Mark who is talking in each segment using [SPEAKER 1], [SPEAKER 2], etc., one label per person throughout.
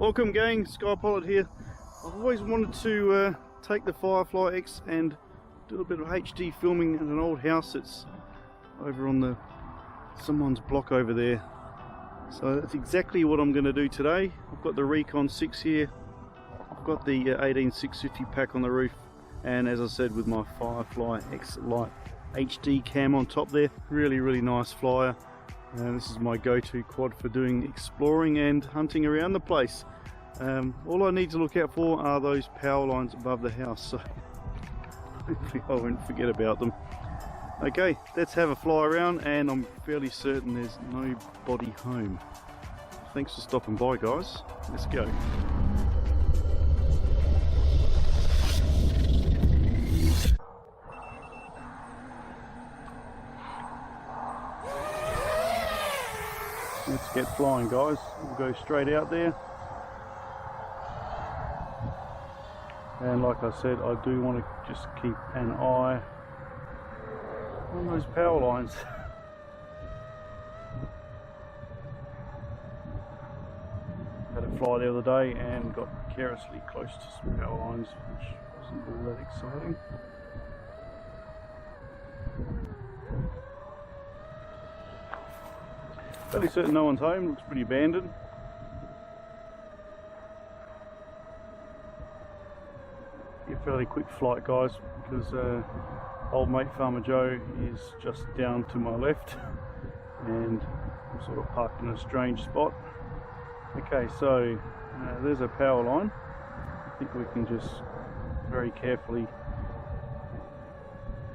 [SPEAKER 1] Welcome gang, Skypilot here. I've always wanted to take the FireFly X and do a bit of HD filming in an old house that's over on someone's block over there. So that's exactly what I'm going to do today. I've got the Rekon 6 here. I've got the 18650 pack on the roof, and as I said, with my FireFly X-Lite HD cam on top there. Really nice flyer. And this is my go-to quad for doing exploring and hunting around the place. All I need to look out for are those power lines above the house, so hopefully I won't forget about them. Okay, let's have a fly around, and I'm fairly certain there's nobody home. Thanks for stopping by, guys. Let's go. Let's get flying, guys. We'll go straight out there. And like I said, I do want to just keep an eye on those power lines. Had a fly the other day and got carelessly close to some power lines, which wasn't all that exciting. Fairly certain no one's home, looks pretty abandoned. Be a fairly quick flight, guys, because old mate Farmer Joe is just down to my left and I'm sort of parked in a strange spot. Okay, so there's a power line. I think we can just very carefully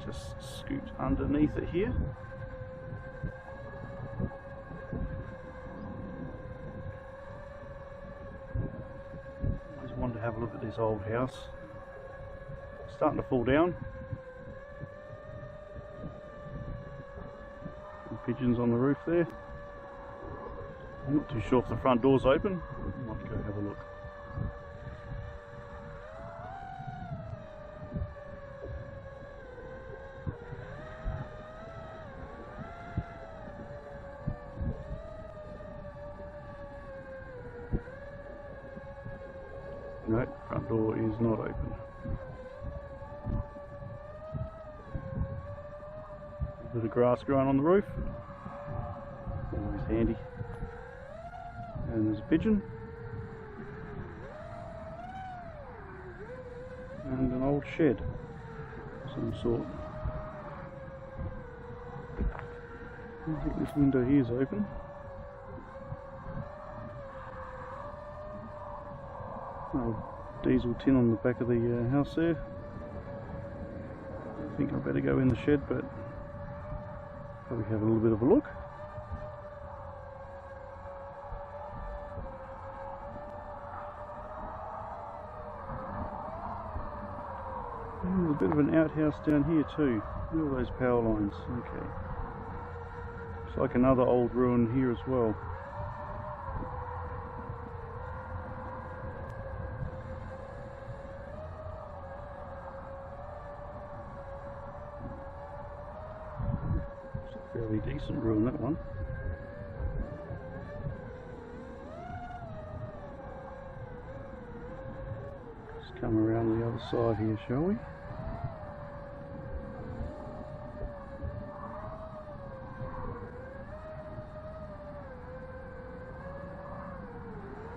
[SPEAKER 1] just scoot underneath it here. Wanted to have a look at this old house. It's starting to fall down. Some pigeons on the roof there. I'm not too sure if the front door's open. I might go have a look. No, front door is not open. A bit of grass growing on the roof. Always handy. And there's a pigeon. And an old shed of some sort. I think this window here is open. Diesel tin on the back of the house there. I think I better go in the shed, but probably have a little bit of a look. There's a bit of an outhouse down here too. Look at all those power lines. Okay. Looks like another old ruin here as well. Fairly decent ruin, that one. Let's come around the other side here, shall we?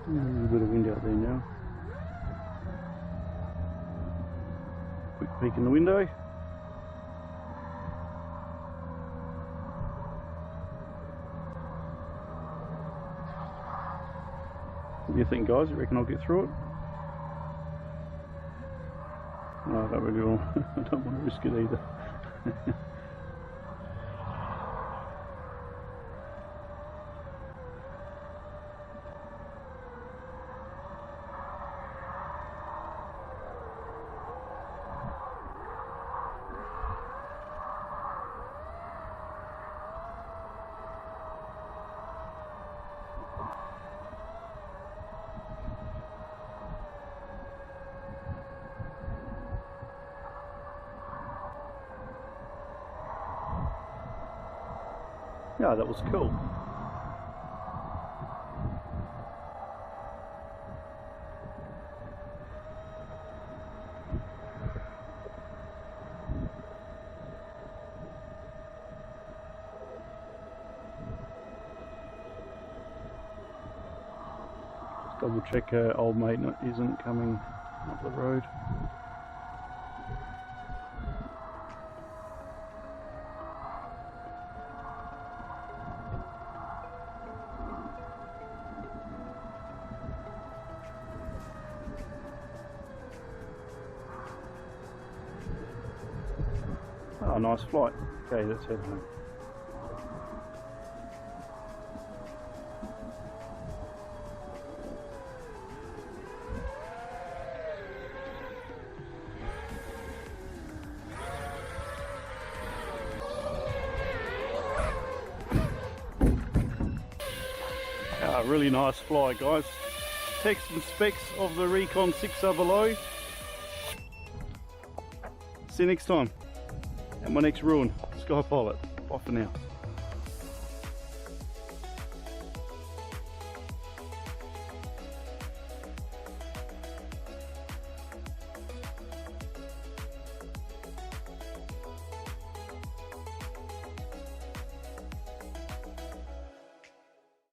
[SPEAKER 1] A little bit of wind out there now. Quick peek in the window. What do you think, guys? You reckon I'll get through it? No, I don't really want. I don't want to risk it either. Yeah, that was cool. Double check old mate isn't coming up the road. Oh, nice flight. Okay, let's head home. Ah, really nice fly, guys. Text and specs of the Rekon 6 are below. See you next time. And my next ruin, Skypilot. Bye for now.